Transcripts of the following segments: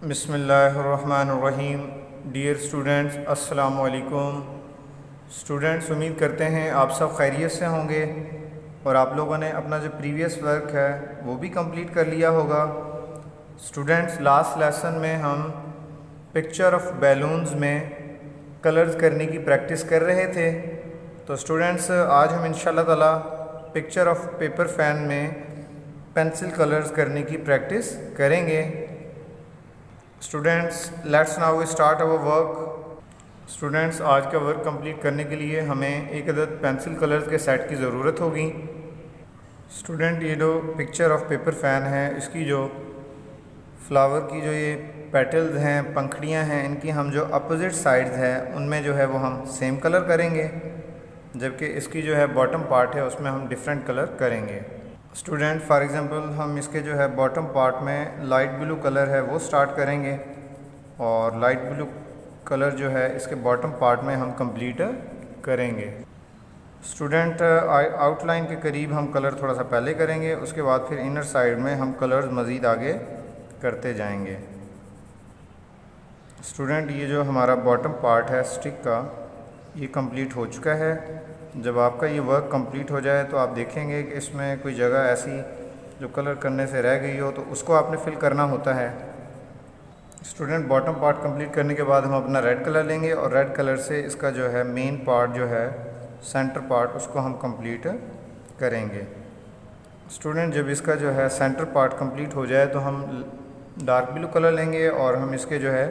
बिस्मिल्लाहिर्रहमानिर्रहीम। Dear students, अस्सलामु अलैकुम। स्टूडेंट्स, उम्मीद करते हैं आप सब खैरियत से होंगे और आप लोगों ने अपना जो प्रीवियस वर्क है वो भी कंप्लीट कर लिया होगा। स्टूडेंट्स, लास्ट लेसन में हम पिक्चर ऑफ बैलून्स में कलर्स करने की प्रैक्टिस कर रहे थे। तो स्टूडेंट्स, आज हम इंशाल्लाह ताला पिक्चर ऑफ पेपर फैन में पेंसिल कलर्स करने की प्रैक्टिस करेंगे। Students, let's now start our work. Students, आज का वर्क कंप्लीट करने के लिए हमें एक अदद पेंसिल कलर्स के सेट की ज़रूरत होगी। स्टूडेंट, ये जो पिक्चर ऑफ पेपर फ़ैन है, इसकी जो फ्लावर की जो ये पेटल्स हैं, पंखड़ियाँ हैं, इनकी हम जो अपोजिट साइड्स हैं उनमें जो है वो हम सेम कलर करेंगे, जबकि इसकी जो है बॉटम पार्ट है उसमें हम डिफरेंट कलर करेंगे। स्टूडेंट, फॉर एग्ज़ाम्पल हम इसके जो है बॉटम पार्ट में लाइट ब्लू कलर है वो स्टार्ट करेंगे और लाइट ब्लू कलर जो है इसके बॉटम पार्ट में हम कंप्लीट करेंगे। स्टूडेंट, आउटलाइन के करीब हम कलर थोड़ा सा पहले करेंगे, उसके बाद फिर इनर साइड में हम कलर्स मज़ीद आगे करते जाएंगे। स्टूडेंट, ये जो हमारा बॉटम पार्ट है स्टिक का, ये कंप्लीट हो चुका है। जब आपका ये वर्क कंप्लीट हो जाए तो आप देखेंगे कि इसमें कोई जगह ऐसी जो कलर करने से रह गई हो तो उसको आपने फिल करना होता है। स्टूडेंट, बॉटम पार्ट कंप्लीट करने के बाद हम अपना रेड कलर लेंगे और रेड कलर से इसका जो है मेन पार्ट जो है सेंटर पार्ट उसको हम कंप्लीट करेंगे। स्टूडेंट, जब इसका जो है सेंटर पार्ट कंप्लीट हो जाए तो हम डार्क ब्लू कलर लेंगे और हम इसके जो है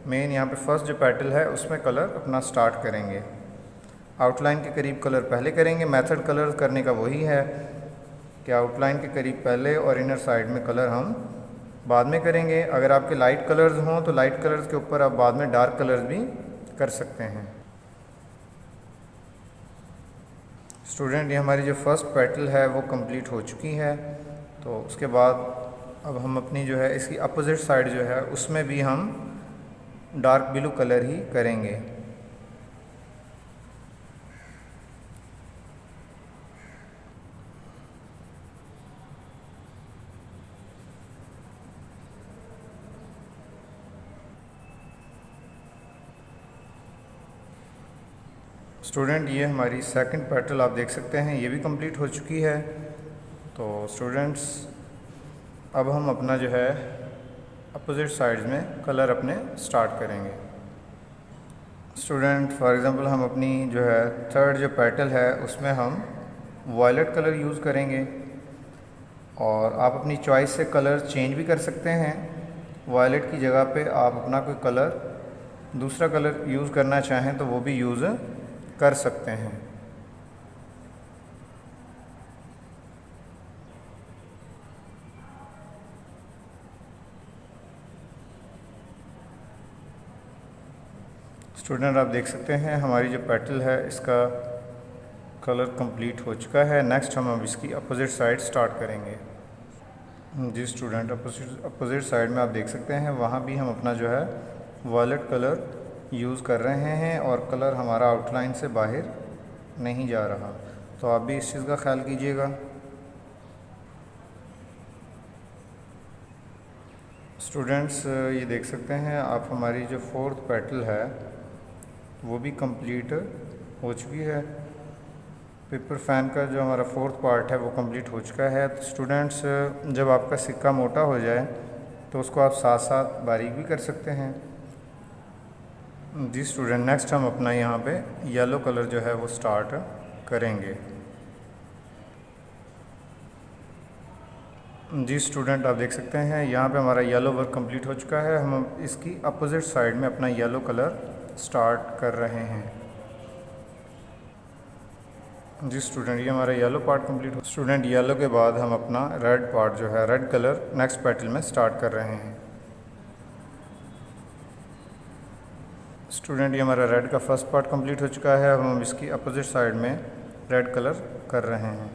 मेन यहाँ पे फर्स्ट जो पेटल है उसमें कलर अपना स्टार्ट करेंगे। आउटलाइन के करीब कलर पहले करेंगे। मेथड कलर करने का वही है कि आउटलाइन के करीब पहले और इनर साइड में कलर हम बाद में करेंगे। अगर आपके लाइट कलर्स हों तो लाइट कलर्स के ऊपर आप बाद में डार्क कलर्स भी कर सकते हैं। स्टूडेंट, ये हमारी जो फर्स्ट पेटल है वो कंप्लीट हो चुकी है। तो उसके बाद अब हम अपनी जो है इसकी अपोजिट साइड जो है उसमें भी हम डार्क ब्लू कलर ही करेंगे। स्टूडेंट, ये हमारी सेकंड पेटल आप देख सकते हैं, ये भी कंप्लीट हो चुकी है। तो स्टूडेंट्स, अब हम अपना जो है अपोजिट साइड्स में कलर अपने स्टार्ट करेंगे। स्टूडेंट, फॉर एग्ज़ाम्पल हम अपनी जो है थर्ड जो पेटल है उसमें हम वायलेट कलर यूज़ करेंगे और आप अपनी चॉइस से कलर चेंज भी कर सकते हैं। वायलेट की जगह पे आप अपना कोई कलर दूसरा कलर यूज़ करना चाहें तो वो भी यूज़ कर सकते हैं। स्टूडेंट, आप देख सकते हैं हमारी जो पेटल है इसका कलर कंप्लीट हो चुका है। नेक्स्ट हम अब इसकी अपोजिट साइड स्टार्ट करेंगे। जी स्टूडेंट, अपोजिट साइड में आप देख सकते हैं वहाँ भी हम अपना जो है वायलेट कलर यूज़ कर रहे हैं और कलर हमारा आउटलाइन से बाहर नहीं जा रहा। तो आप भी इस चीज़ का ख्याल कीजिएगा। स्टूडेंट्स, ये देख सकते हैं आप हमारी जो फोर्थ पेटल है वो भी कंप्लीट हो चुकी है। पेपर फैन का जो हमारा फोर्थ पार्ट है वो कंप्लीट हो चुका है। तो स्टूडेंट्स, जब आपका सिक्का मोटा हो जाए तो उसको आप साथ साथ बारीक भी कर सकते हैं। जी स्टूडेंट, नेक्स्ट हम अपना यहाँ पे येलो कलर जो है वो स्टार्ट करेंगे। जी स्टूडेंट, आप देख सकते हैं यहाँ पे हमारा येलो वर्क कंप्लीट हो चुका है। हम इसकी अपोजिट साइड में अपना येलो कलर स्टार्ट कर रहे हैं। जी स्टूडेंट, ये हमारा येलो पार्ट कंप्लीट हो। स्टूडेंट, येलो के बाद हम अपना रेड पार्ट जो है रेड कलर नेक्स्ट पेटल में स्टार्ट कर रहे हैं। स्टूडेंट, ये हमारा रेड का फर्स्ट पार्ट कंप्लीट हो चुका है। अब हम इसकी अपोजिट साइड में रेड कलर कर रहे हैं।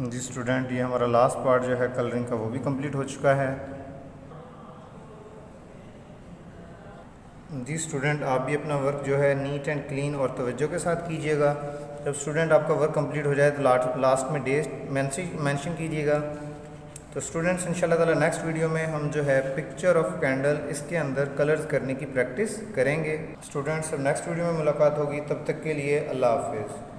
जी स्टूडेंट, ये हमारा लास्ट पार्ट जो है कलरिंग का वो भी कंप्लीट हो चुका है। जी स्टूडेंट, आप भी अपना वर्क जो है नीट एंड क्लीन और तवज्जो के साथ कीजिएगा। जब स्टूडेंट आपका वर्क कंप्लीट हो जाए तो लास्ट में डेट मेंशन कीजिएगा तो स्टूडेंट्स इंशाल्लाह ताला नेक्स्ट वीडियो में हम जो है पिक्चर ऑफ कैंडल इसके अंदर कलर्स करने की प्रैक्टिस करेंगे। स्टूडेंट्स अब नेक्स्ट वीडियो में मुलाकात होगी, तब तक के लिए अल्लाह हाफिज़।